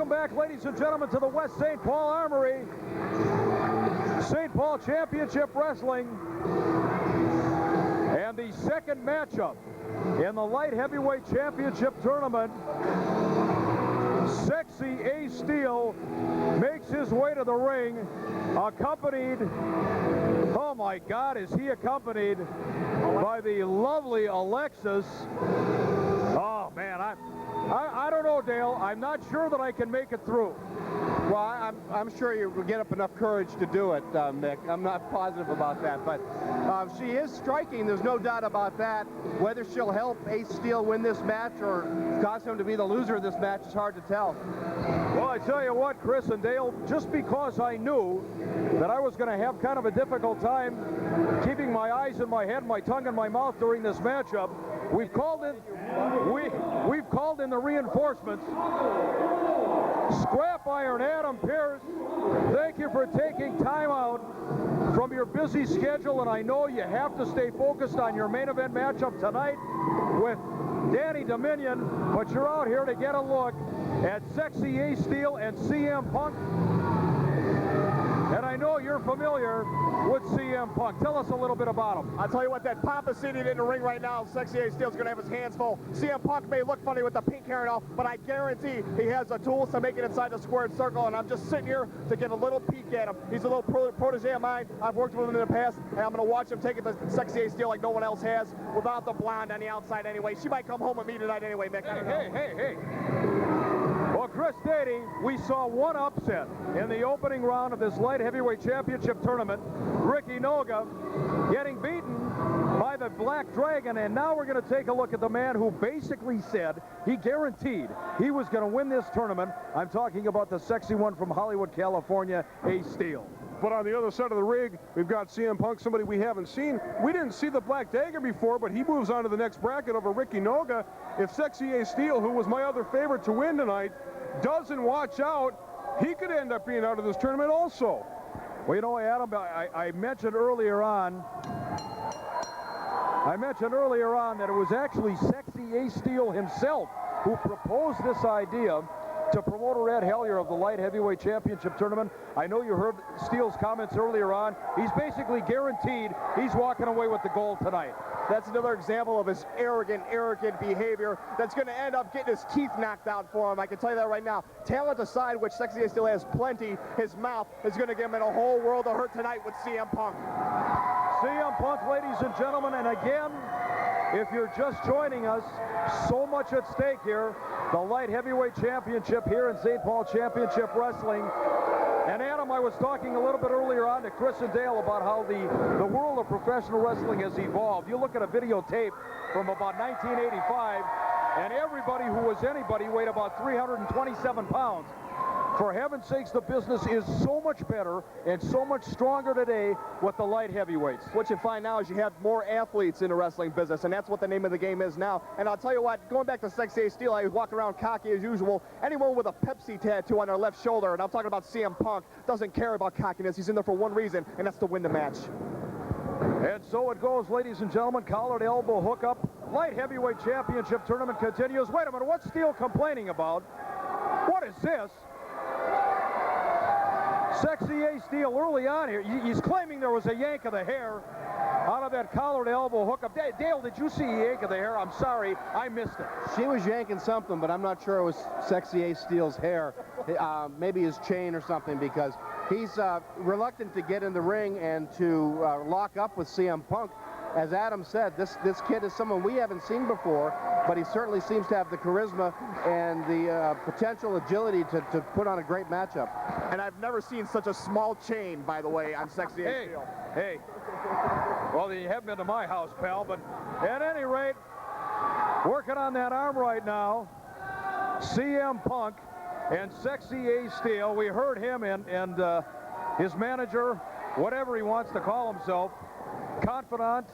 Welcome back, ladies and gentlemen, to the West St. Paul Armory. St. Paul Championship Wrestling. And the second matchup in the light heavyweight championship tournament. Sexy Ace Steel makes his way to the ring, accompanied, oh my God, is he accompanied by the lovely Alexis. Oh man, I don't know, Dale. I'm not sure that I can make it through. Well, I'm sure you will get up enough courage to do it, Mick. I'm not positive about that, but she is striking. There's no doubt about that. Whether she'll help Ace Steel win this match or cause him to be the loser of this match is hard to tell. Well, I tell you what, Chris and Dale, just because I knew that I was going to have kind of a difficult time keeping my eyes in my head, my tongue in my mouth during this matchup, we've called in the reinforcements. Scrap Iron Adam Pearce, thank you for taking time out from your busy schedule, and I know you have to stay focused on your main event matchup tonight with Danny Dominion, but you're out here to get a look at Sexy Ace Steel and CM Punk. And I know you're familiar with CM Punk. Tell us a little bit about him. I'll tell you what, that pomp is seated in the ring right now. Sexy Ace Steel's going to have his hands full. CM Punk may look funny with the pink hair and all, but I guarantee he has the tools to make it inside the squared circle, and I'm just sitting here to get a little peek at him. He's a little protege of mine. I've worked with him in the past, and I'm going to watch him take it to Sexy Ace Steel like no one else has, without the blonde on the outside anyway. She might come home with me tonight anyway, Mick. Hey. Well, Chris Dady, we saw one upset in the opening round of this light heavyweight championship tournament. Ricky Noga getting beaten by the Black Dragon, and now we're going to take a look at the man who basically said he guaranteed he was going to win this tournament. I'm talking about the sexy one from Hollywood, California, Ace Steel. But on the other side of the ring, we've got CM Punk, somebody we haven't seen. We didn't see the Black Dagger before, but he moves on to the next bracket over Ricky Noga. If Sexy Ace Steel, who was my other favorite to win tonight, doesn't watch out, he could end up being out of this tournament also. Well, you know, Adam, I mentioned earlier on that it was actually Sexy Ace Steel himself who proposed this idea to promoter Ed Hellier of the light heavyweight championship tournament. I know you heard Steele's comments earlier on. He's basically guaranteed he's walking away with the gold tonight. That's another example of his arrogant behavior that's going to end up getting his teeth knocked out for him. I can tell you that right now. Talent aside, which Sexy Ace Steel has plenty, his mouth is going to give him a whole world of hurt tonight with CM Punk. CM Punk, ladies and gentlemen, and again, if you're just joining us, so much at stake here. The light heavyweight championship here in St. Paul Championship Wrestling. And Adam, I was talking a little bit earlier on to Chris and Dale about how the world of professional wrestling has evolved. You look at a videotape from about 1985, and everybody who was anybody weighed about 327 pounds. For heaven's sakes, the business is so much better and so much stronger today with the light heavyweights. What you find now is you have more athletes in the wrestling business, and that's what the name of the game is now. And I'll tell you what, going back to Sexy Ace Steel, I walk around cocky as usual. Anyone with a Pepsi tattoo on their left shoulder, and I'm talking about CM Punk, doesn't care about cockiness. He's in there for one reason, and that's to win the match. And so it goes, ladies and gentlemen. Collar to elbow hookup. Light heavyweight championship tournament continues. Wait a minute, what's Steel complaining about? What is this? Sexy Ace Steel early on here. He's claiming there was a yank of the hair out of that collar to elbow hookup. Dale, did you see a yank of the hair? I'm sorry, I missed it. She was yanking something, but I'm not sure it was Sexy Ace Steel's hair. Maybe his chain or something, because he's reluctant to get in the ring and to lock up with CM Punk. As Adam said, this kid is someone we haven't seen before, but he certainly seems to have the charisma and the potential agility to put on a great matchup. And I've never seen such a small chain, by the way, on Sexy Ace Steel. Hey. Well, you haven't been to my house, pal, but at any rate, working on that arm right now, CM Punk and Sexy Ace Steel. We heard him and his manager, whatever he wants to call himself, confidant,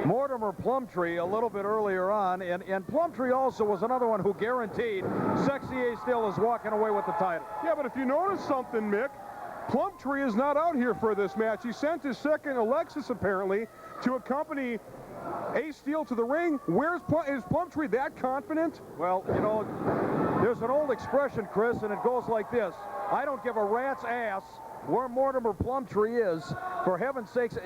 Mortimer Plumtree, a little bit earlier on, and Plumtree also was another one who guaranteed Sexy Ace Steel is walking away with the title. Yeah, but if you notice something, Mick, Plumtree is not out here for this match. He sent his second, Alexis, apparently, to accompany Ace Steel to the ring. Is Plumtree that confident? Well, you know, There's an old expression, Chris, and it goes like this. I don't give a rat's ass where Mortimer Plumtree is. For heaven's sakes,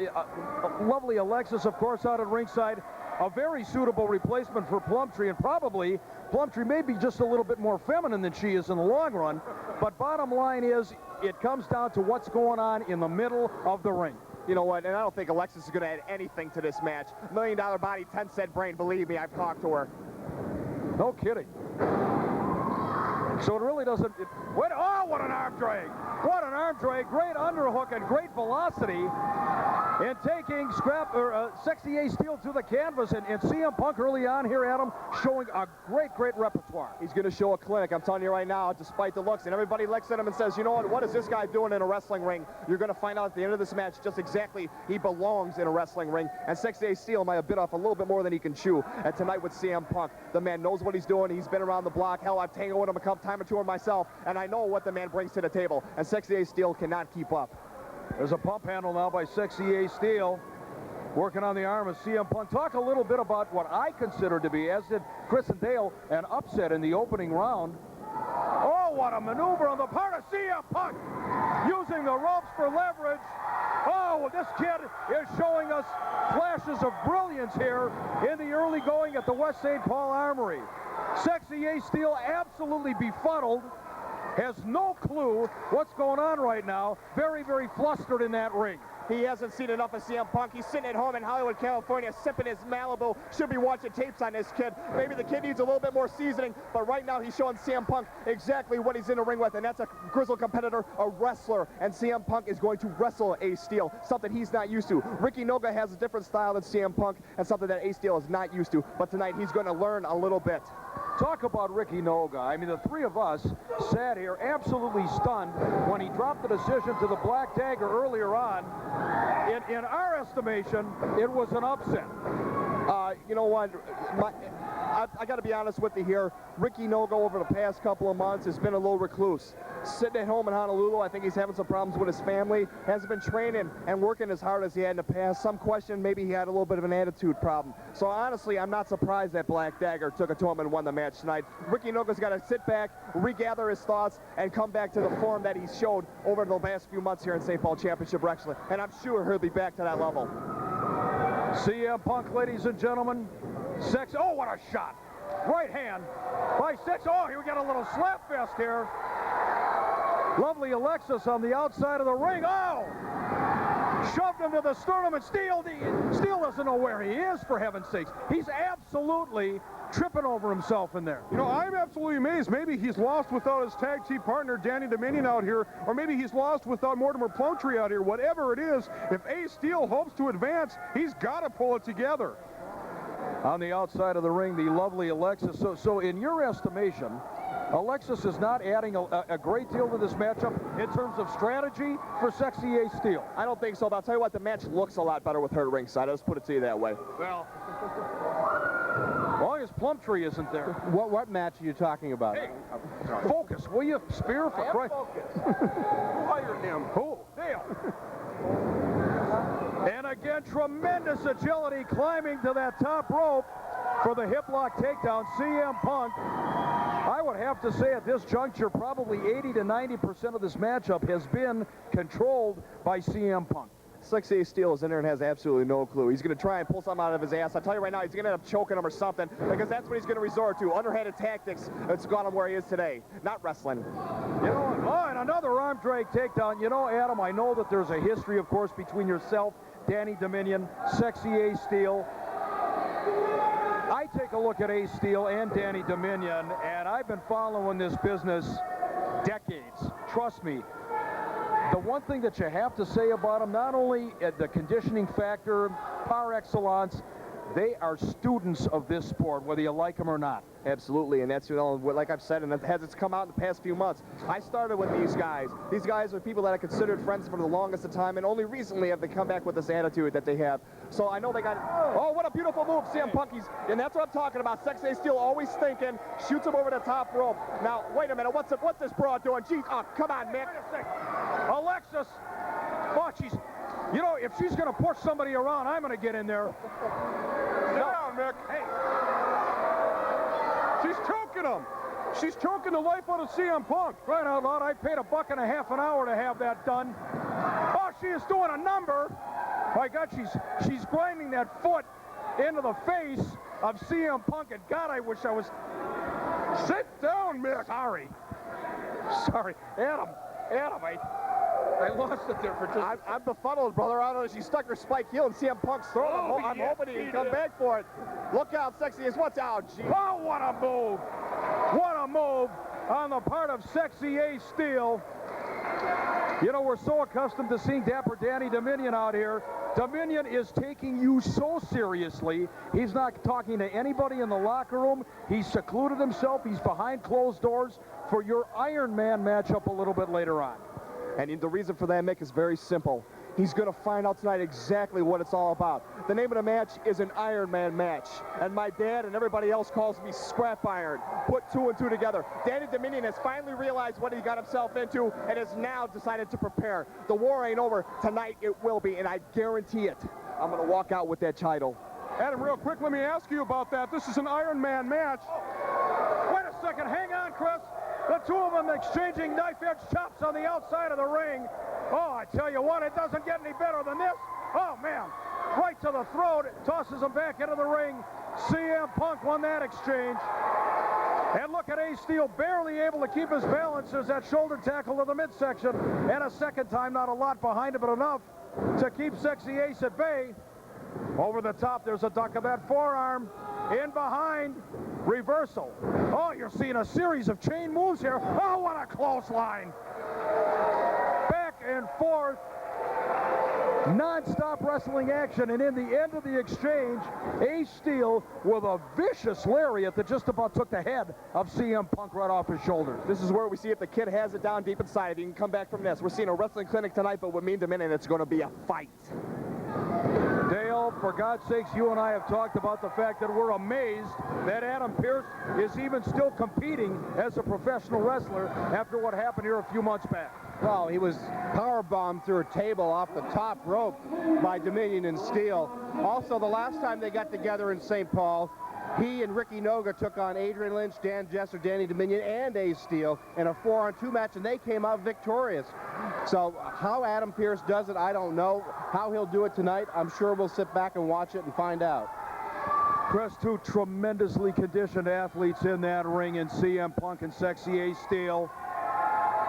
lovely Alexis, of course, out at ringside. A very suitable replacement for Plumtree, and probably Plumtree may be just a little bit more feminine than she is in the long run. But bottom line is, it comes down to what's going on in the middle of the ring. You know what, and I don't think Alexis is going to add anything to this match. $1 million body, 10-cent brain, believe me, I've talked to her. No kidding. So it really doesn't... oh, what an arm drag! What an arm drag. Great underhook and great velocity. And taking Sexy Ace Steel to the canvas. And CM Punk early on here, Adam, showing a great repertoire. He's going to show a clinic, I'm telling you right now, despite the looks. And everybody looks at him and says, you know what is this guy doing in a wrestling ring? You're going to find out at the end of this match just exactly he belongs in a wrestling ring. And Sexy Ace Steel might have bit off a little bit more than he can chew. And tonight with CM Punk, the man knows what he's doing. He's been around the block. Hell, I've tangled with him a time or two myself. And I know what the man brings to the table. And Sexy Ace Steel cannot keep up. There's a pump handle now by Sexy Ace Steel. Working on the arm of CM Punk. Talk a little bit about what I consider to be, as did Chris and Dale, an upset in the opening round. Oh, what a maneuver on the part of CM Punk. Using the ropes for leverage. Oh, this kid is showing us flashes of brilliance here in the early going at the West St. Paul Armory. Sexy Ace Steel absolutely befuddled. Has no clue what's going on right now. Very flustered in that ring. He hasn't seen enough of CM Punk. He's sitting at home in Hollywood, California, sipping his Malibu. Should be watching tapes on this kid. Maybe the kid needs a little bit more seasoning, but right now he's showing CM Punk exactly what he's in the ring with, and that's a grizzled competitor, a wrestler, and CM Punk is going to wrestle Ace Steel, something he's not used to. Ricky Noga has a different style than CM Punk, and something that Ace Steel is not used to, but tonight he's going to learn a little bit. Talk about Ricky Noga. I mean, the three of us sat here absolutely stunned when he dropped the decision to the Black Dagger earlier on. In our estimation, it was an upset. You know what? I got to be honest with you here. Ricky Noga over the past couple of months has been a little recluse. Sitting at home in Honolulu, I think he's having some problems with his family. Hasn't been training and working as hard as he had in the past. Some question maybe he had a little bit of an attitude problem. So honestly, I'm not surprised that Black Dagger took it to him and won the match tonight. Ricky Noga's got to sit back, regather his thoughts, and come back to the form that he showed over the last few months here in St. Paul Championship Wrestling. And I'm sure he'll be back to that level. CM Punk, ladies and gentlemen. Oh, what a shot. Right hand by Sexy. Oh, here we got a little slap fest here. Lovely Alexis on the outside of the ring. Oh! Shoved him to the sternum, and Steel doesn't know where he is, for heaven's sakes. He's absolutely tripping over himself in there. You know, I'm absolutely amazed. Maybe he's lost without his tag team partner, Danny Dominion, out here, or maybe he's lost without Mortimer Plumtree out here. Whatever it is, if Ace Steel hopes to advance, he's got to pull it together. On the outside of the ring, the lovely Alexis. So in your estimation, Alexis is not adding a great deal to this matchup in terms of strategy for Sexy Ace Steel. I don't think so, but I'll tell you what, the match looks a lot better with her ringside. I'll just put it to you that way. Well, as long as Plumtree isn't there. What match are you talking about? Hey, focus, will you? Spear for Christ. Who hired him? Who? Dale. And again, tremendous agility climbing to that top rope for the hip lock takedown. CM Punk, I would have to say at this juncture, probably 80 to 90% of this matchup has been controlled by CM Punk. Sexy Ace Steel is in there and has absolutely no clue. He's going to try and pull something out of his ass. I tell you right now, he's going to end up choking him or something, because that's what he's going to resort to. Underhanded tactics that's got him where he is today, not wrestling. You know, and another arm drag takedown. You know, Adam, I know that there's a history, of course, between yourself, Danny Dominion, Sexy Ace Steel. I take a look at Ace Steel and Danny Dominion, and I've been following this business decades. Trust me. The one thing that you have to say about them, not only the conditioning factor, par excellence, they are students of this sport, whether you like them or not. Absolutely, and that's, you know, like I've said, and as it's come out in the past few months, I started with these guys. These guys are people that I considered friends for the longest of time, and only recently have they come back with this attitude that they have. So I know they got, oh, what a beautiful move, CM Punk, and that's what I'm talking about. Sexy Ace Steel always thinking, shoots him over the top rope. Now, wait a minute, what's this broad doing? Gee, oh, come on, man. Alexis, oh, you know, if she's going to push somebody around, I'm going to get in there. Sit down, Mick. Hey. She's choking him. She's choking the life out of CM Punk. Right out loud, I paid $1.50 an hour to have that done. Oh, she is doing a number. My God, she's grinding that foot into the face of CM Punk. And God, I wish I was... Sit down, Mick. Sorry, Adam, I lost it there for just... I'm befuddled, brother. I don't know. She stuck her spike heel in CM Punk's throat. Oh, I'm yeah, hoping he can she come did. back for it. Look out, Sexy Ace. Watch out, gee. Oh, what a move! What a move on the part of Sexy Ace Steel. You know, we're so accustomed to seeing Dapper Danny Dominion out here. Dominion is taking you so seriously. He's not talking to anybody in the locker room. He's secluded himself. He's behind closed doors for your Iron Man matchup a little bit later on. And the reason for that, Mick, is very simple. He's going to find out tonight exactly what it's all about. The name of the match is an Iron Man match. And my dad and everybody else calls me Scrap Iron. Put 2 and 2 together. Danny Dominion has finally realized what he got himself into and has now decided to prepare. The war ain't over. Tonight it will be, and I guarantee it. I'm going to walk out with that title. Adam, real quick, let me ask you about that. This is an Iron Man match. Wait a second. Hang on, Chris. The two of them exchanging knife-edge chops on the outside of the ring. Oh, I tell you what, it doesn't get any better than this. Oh, man. Right to the throat. Tosses him back into the ring. CM Punk won that exchange. And look at Ace Steel barely able to keep his balance as that shoulder tackle to the midsection. And a second time, not a lot behind it, but enough to keep Sexy Ace at bay. Over the top, there's a duck of that forearm. In behind, reversal. Oh, you're seeing a series of chain moves here. Oh, what a clothesline. Back and forth. Non-stop wrestling action, and in the end of the exchange, Ace Steel with a vicious lariat that just about took the head of CM Punk right off his shoulders. This is where we see if the kid has it down deep inside, if he can come back from this. We're seeing a wrestling clinic tonight, but with me and Dominion, it's going to be a fight. Dale, for God's sakes, you and I have talked about the fact that we're amazed that Adam Pearce is even still competing as a professional wrestler after what happened here a few months back. Well, he was powerbombed through a table off the top rope by Dominion and Steel. Also, the last time they got together in St. Paul, he and Ricky Noga took on Adrian Lynch, Dan Jesser, Danny Dominion, and Ace Steel in a 4-on-2 match, and they came out victorious. So how Adam Pearce does it, I don't know. How he'll do it tonight, I'm sure we'll sit back and watch it and find out. Chris, two tremendously conditioned athletes in that ring in CM Punk and Sexy Ace Steel.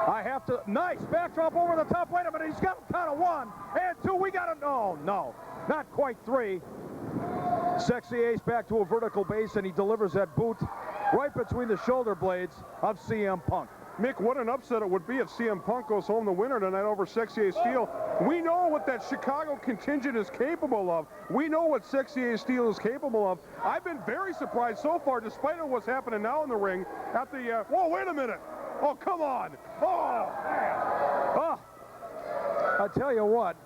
I have to, nice backdrop over the top. Wait a minute, he's got him count of 1 and 2. We got him, no, not quite 3. Sexy Ace back to a vertical base, and he delivers that boot right between the shoulder blades of CM Punk. Mick, what an upset it would be if CM Punk goes home the winner tonight over Sexy Ace Steel. We know what that Chicago contingent is capable of. We know what Sexy Ace Steel is capable of. I've been very surprised so far, despite what's happening now in the ring, at the, whoa, wait a minute. Oh, come on. Oh, man. Oh, I tell you what,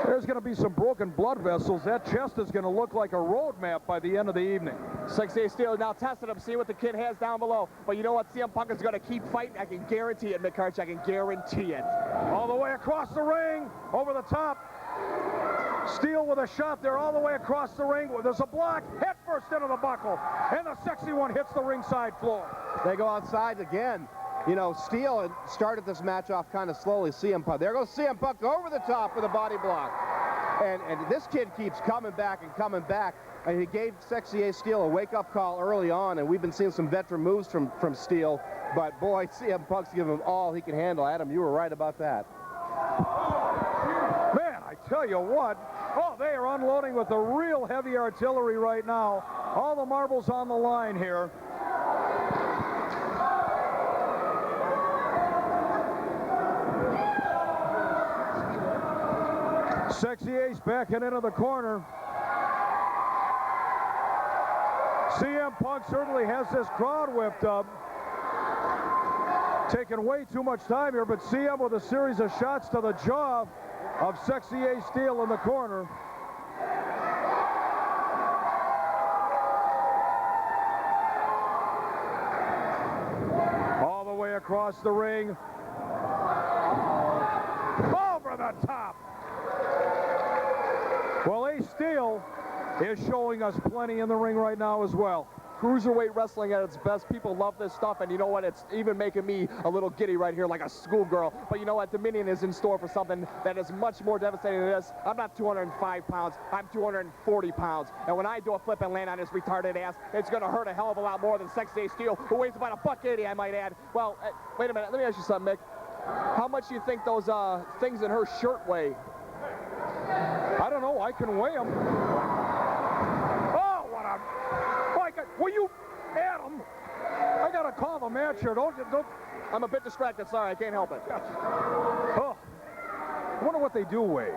there's going to be some broken blood vessels. That chest is going to look like a road map by the end of the evening. Sexy Ace Steel now testing him, see what the kid has down below. But you know what? CM Punk is going to keep fighting. I can guarantee it, Mick Harch. I can guarantee it. All the way across the ring, over the top. Steel with a shot there all the way across the ring. There's a block, head first into the buckle, and the sexy one hits the ringside floor. They go outside again. You know, Steel had started this match off kind of slowly. CM Punk. There goes CM Punk over the top with a body block. And this kid keeps coming back and coming back. And he gave Sexy Ace Steel a wake-up call early on, and we've been seeing some veteran moves from Steel. But, boy, CM Punk's giving him all he can handle. Adam, you were right about that. Man, I tell you what. Oh, they are unloading with the real heavy artillery right now. All the marbles on the line here. Sexy Ace backing into the corner. CM Punk certainly has this crowd whipped up. Taking way too much time here, but CM with a series of shots to the jaw of Sexy Ace Steel in the corner. All the way across the ring. Over the top. Well, Ace Steel is showing us plenty in the ring right now as well. cruiserweight wrestling at its best. People love this stuff, and you know what? It's even making me a little giddy right here like a schoolgirl. But you know what? Dominion is in store for something that is much more devastating than this. I'm not 205 pounds. I'm 240 pounds. And when I do a flip and land on this retarded ass, it's going to hurt a hell of a lot more than Sexy Ace Steel, who weighs about $180, I might add. Well, wait a minute. Let me ask you something, Mick. How much do you think those things in her shirt weigh? I don't know. I can weigh them. Oh, what a... Oh, will you... Adam, I got to call the match here. Don't... I'm a bit distracted. Sorry, I can't help it. Oh, I wonder what they do weigh.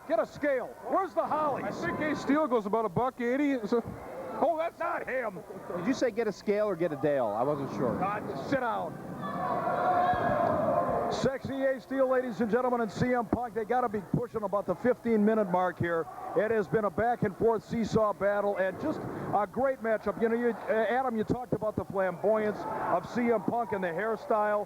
Get a scale. Where's the Hollies? I think Ace Steel goes about $180. So, Oh, that's not him. Did you say get a scale or get a Dale? I wasn't sure. God, sit down. Sexy Ace Steel, ladies and gentlemen, and CM Punk, they got to be pushing about the 15-minute mark here. It has been a back-and-forth seesaw battle and just a great matchup. You know, Adam, you talked about the flamboyance of CM Punk and the hairstyle.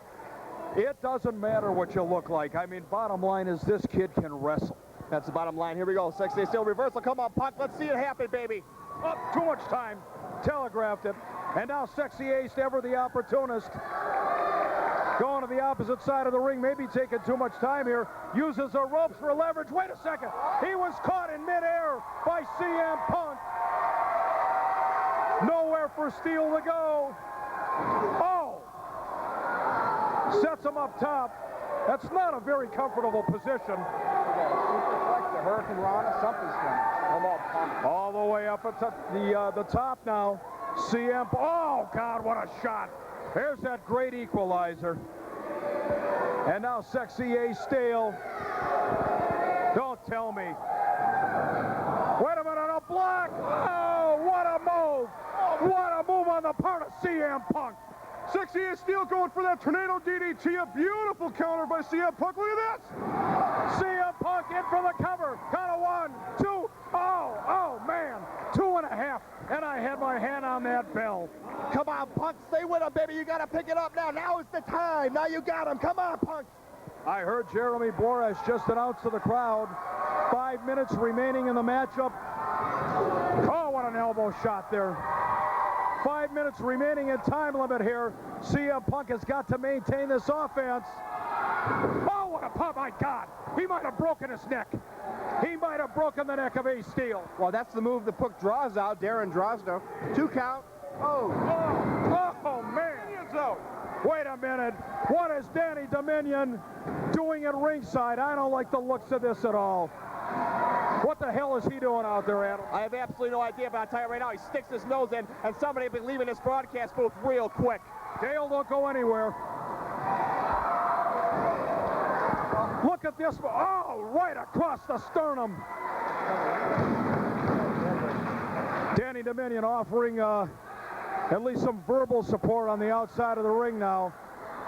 It doesn't matter what you look like. I mean, bottom line is this kid can wrestle. That's the bottom line. Here we go. Sexy Ace Steel reversal. Come on, Punk. Let's see it happen, baby. Oh, too much time. Telegraphed it. And now Sexy Ace, ever the opportunist, going to the opposite side of the ring, maybe taking too much time here, uses the ropes for leverage. Wait a second. He was caught in midair by CM Punk. Nowhere for Steel to go. Oh! Sets him up top. That's not a very comfortable position. Hurricane Rana, something's coming. Come on, Punk. All the way up at the top now. CM. Oh, God, what a shot. There's that great equalizer. And now Sexy Ace Steel. Don't tell me. Wait a minute, a block. Oh, what a move. What a move on the part of CM Punk. Sexy Ace Steel going for that tornado DDT. A beautiful counter by CM Punk. Look at this. CM Punk in for the cover. Count of 1, 2. Oh, man. 2.5. And I had my hand on that bell. Come on, Punk. Stay with him, baby. You got to pick it up now. Now is the time. Now you got him. Come on, Punk. I heard Jeremy Borash just announce to the crowd, 5 minutes remaining in the matchup. Oh, what an elbow shot there. 5 minutes remaining in time limit here. CM Punk has got to maintain this offense. Oh, what a pop. My God. He might have broken his neck. He might have broken the neck of Ace Steel. Well, that's the move that Punk draws out. Darren Drozdo. 2 count. Oh, man. Wait a minute. What is Danny Dominion doing at ringside? I don't like the looks of this at all. What the hell is he doing out there, Adam? I have absolutely no idea, but I'll tell you right now, he sticks his nose in, and somebody will be leaving this broadcast booth real quick. Dale, don't go anywhere. Look at this. Oh, right across the sternum. Danny Dominion offering at least some verbal support on the outside of the ring now.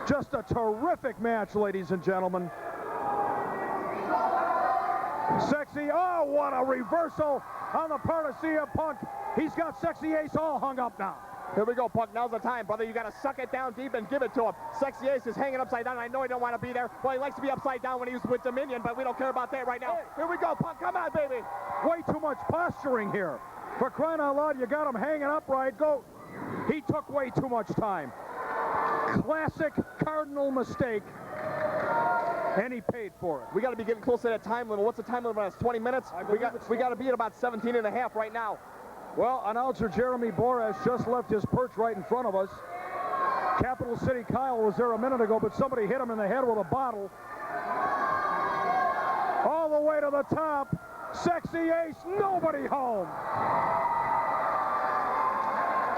Just a terrific match, ladies and gentlemen. Sexy, oh, what a reversal on the part of CM Punk. He's got Sexy Ace all hung up now. Here we go, Punk. Now's the time, brother. You got to suck it down deep and give it to him. Sexy Ace is hanging upside down. I know he don't want to be there. Well, he likes to be upside down when he's with Dominion, but we don't care about that right now. Here we go, Punk. Come on, baby. Way too much posturing here. For crying out loud, you got him hanging upright. Go. He took way too much time. Classic Cardinal mistake. And he paid for it. We got to be getting close to that time limit. What's the time limit on us? 20 minutes? We got to be at about 17 and a half right now. Well, announcer Jeremy Borash just left his perch right in front of us. Capital City Kyle was there a minute ago, but somebody hit him in the head with a bottle. All the way to the top. Sexy Ace, nobody home.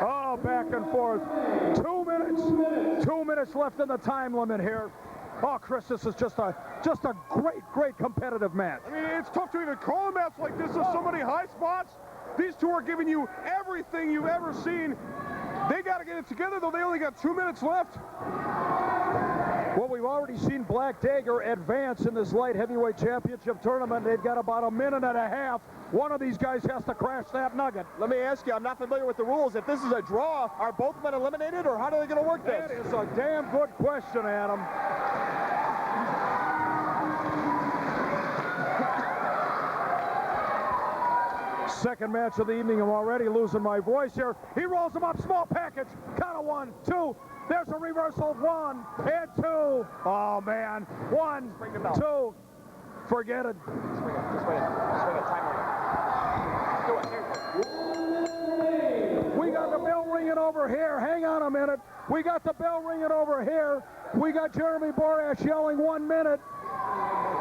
Oh, back and forth. 2 minutes. 2 minutes left in the time limit here. Oh, Chris, this is just a great competitive match. I mean, it's tough to even call a match like this with so many high spots. These two are giving you everything you've ever seen. They got to get it together, though. They only got 2 minutes left. Well, we've already seen Black Dagger advance in this light heavyweight championship tournament. They've got about 1.5 minutes. One of these guys has to crash that nugget. Let me ask you, I'm not familiar with the rules. If this is a draw, are both men eliminated, or how are they going to work this? That is a damn good question, Adam. Second match of the evening. I'm already losing my voice here. He rolls him up, small package. Count of 1, 2. There's a reversal. 1 and 2. Oh, man. 1, 2. Forget it. Just swing it. Swing it. Time limit. Do it. We got the bell ringing over here. Hang on a minute. We got the bell ringing over here. We got Jeremy Borash yelling 1 minute.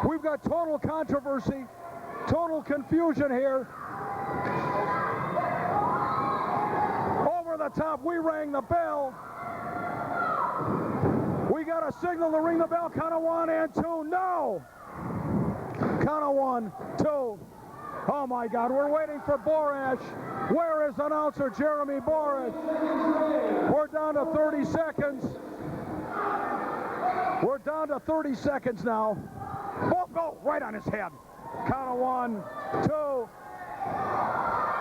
We've got total controversy, total confusion here. Over the top, we rang the bell. We got a signal to ring the bell. Count of 1 and 2. No! Count of 1, 2. Oh my God, we're waiting for Borash. Where is announcer Jeremy Borash? We're down to 30 seconds. We're down to 30 seconds now. Both go right on his head. Count of 1, 2.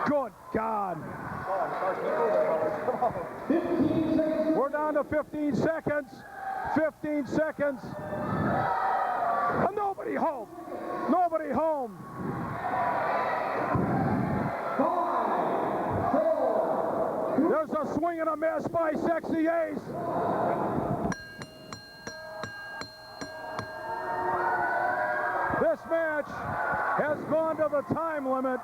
Good God. We're down to 15 seconds. 15 seconds. And nobody home. Nobody home. 5, 4. There's a swing and a miss by Sexy Ace. This match has gone to the time limit.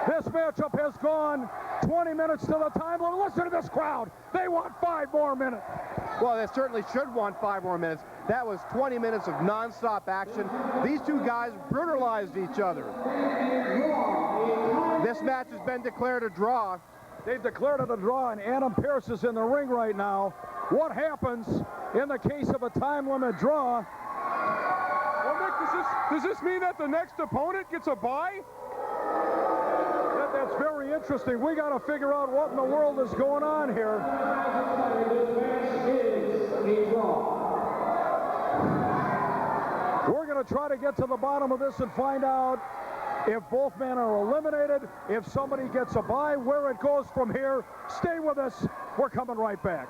This matchup has gone 20 minutes to the time limit. Listen to this crowd. They want 5 more minutes. Well, they certainly should want 5 more minutes. That was 20 minutes of nonstop action. These two guys brutalized each other. This match has been declared a draw. They've declared it a draw, and Adam Pearce is in the ring right now. What happens in the case of a time limit draw? Well, Nick, does this mean that the next opponent gets a bye? That's very interesting. We got to figure out what in the world is going on here. We're going to try to get to the bottom of this and find out if both men are eliminated, if somebody gets a bye, where it goes from here. Stay with us. We're coming right back.